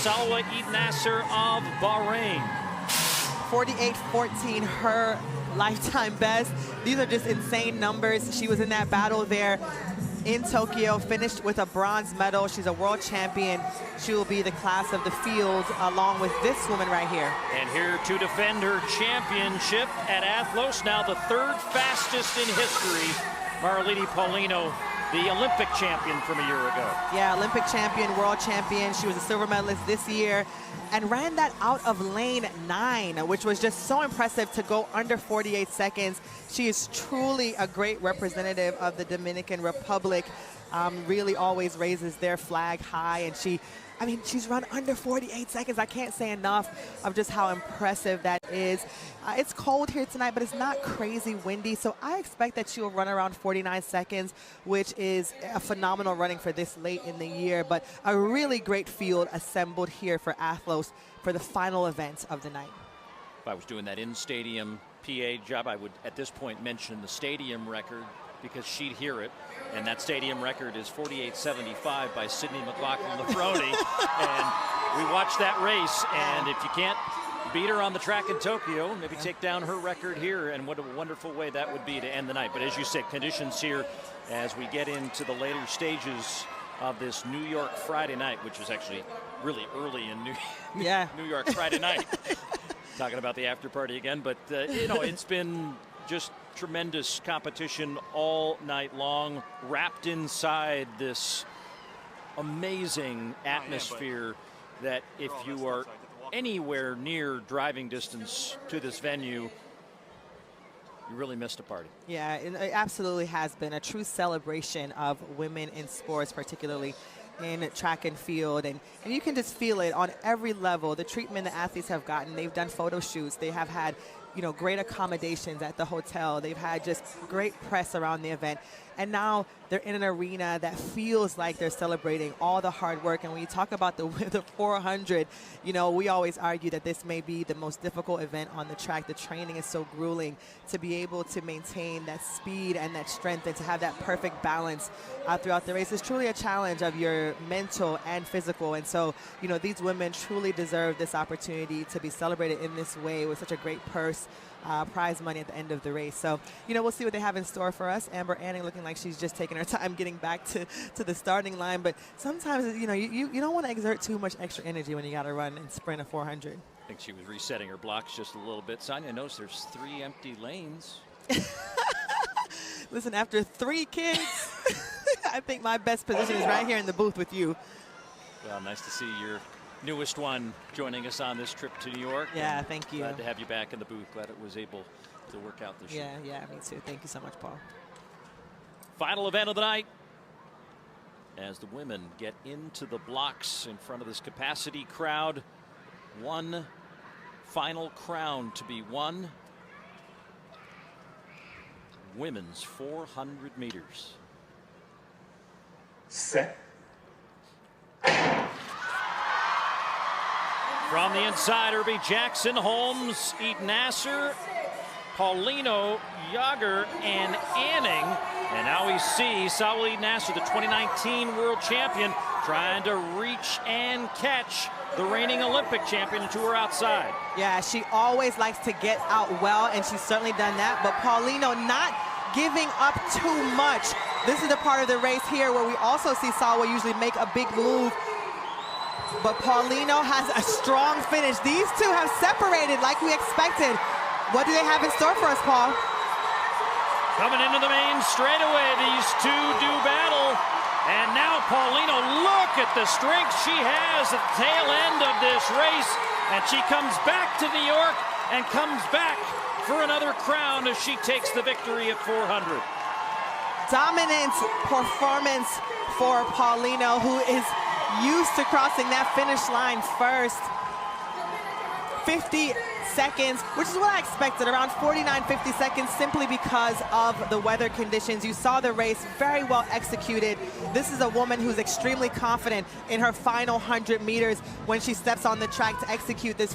Salwa Eid Nasser of Bahrain. 48-14, her lifetime best. These are just insane numbers. She was in that battle there in Tokyo, finished with a bronze medal. She's a world champion. She will be the class of the field along with this woman right here. And here to defend her championship at Athlos, now the third fastest in history, Marileidy Paulino, the Olympic champion from a year ago. Yeah, Olympic champion, world champion. She was a silver medalist this year and ran that out of lane 9, which was just so impressive to go under 48 seconds. She is truly a great representative of the Dominican Republic. Really always raises their flag high, and she's run under 48 seconds. I can't say enough of just how impressive that is. It's cold here tonight, but it's not crazy windy, so I expect that she will run around 49 seconds, which is a phenomenal running for this late in the year, but a really great field assembled here for Athlos for the final event of the night. If I was doing that in-stadium PA job, I would at this point mention the stadium record, because she'd hear it. And that stadium record is 48.75 by Sydney McLaughlin-Lafroni. And we watched that race, and if you can't beat her on the track in Tokyo, maybe take down her record here, and what a wonderful way that would be to end the night. But as you said, conditions here as we get into the later stages of this New York Friday night, which was actually really early in New York Friday night. Talking about the after party again, but you know, it's been just tremendous competition all night long, wrapped inside this amazing atmosphere that if you are anywhere near driving distance to this venue, you really missed a party. Yeah, it absolutely has been a true celebration of women in sports, particularly in track and field, and you can just feel it on every level. The treatment the athletes have gotten, they've done photo shoots, they have had, you know, great accommodations at the hotel, they've had just great press around the event, and now they're in an arena that feels like they're celebrating all the hard work. And when you talk about the 400, you know, we always argue that this may be the most difficult event on the track. The training is so grueling. To be able to maintain that speed and that strength and to have that perfect balance throughout the race is truly a challenge of your mental and physical. And so, you know, these women truly deserve this opportunity to be celebrated in this way with such a great purse, prize money at the end of the race. So, you know, we'll see what they have in store for us. Amber Anning looking like she's just taking her time getting back to the starting line. But sometimes, you know, you don't want to exert too much extra energy when you got to run and sprint a 400. I think she was resetting her blocks just a little bit. Sonia knows there's 3 empty lanes. Listen, after 3 kids, I think my best position is right here in the booth with you. Well, nice to see your newest one joining us on this trip to New York. Yeah, thank you. Glad to have you back in the booth. Glad it was able to work out this year. Yeah, me too. Thank you so much, Paul. Final event of the night as the women get into the blocks in front of this capacity crowd. One final crown to be won. Women's 400 meters. Set. From the inside, Irby Jackson, Holmes, Eid Nasser, Paulino, Yager, and Anning. And now we see Salwa Eid Nasser, the 2019 world champion, trying to reach and catch the reigning Olympic champion to her outside. Yeah, she always likes to get out well, and she's certainly done that. But Paulino not giving up too much. This is the part of the race here where we also see Salwa usually make a big move. But Paulino has a strong finish. These two have separated like we expected. What do they have in store for us, Paul? Coming into the main straightaway, these two do battle. And now Paulino, look at the strength she has at the tail end of this race. And she comes back to New York and comes back for another crown as she takes the victory at 400. Dominant performance for Paulino, who is used to crossing that finish line first. 50 seconds, which is what I expected, around 49, 50 seconds, simply because of the weather conditions. You saw the race very well executed. This is a woman who's extremely confident in her final 100 meters when she steps on the track to execute this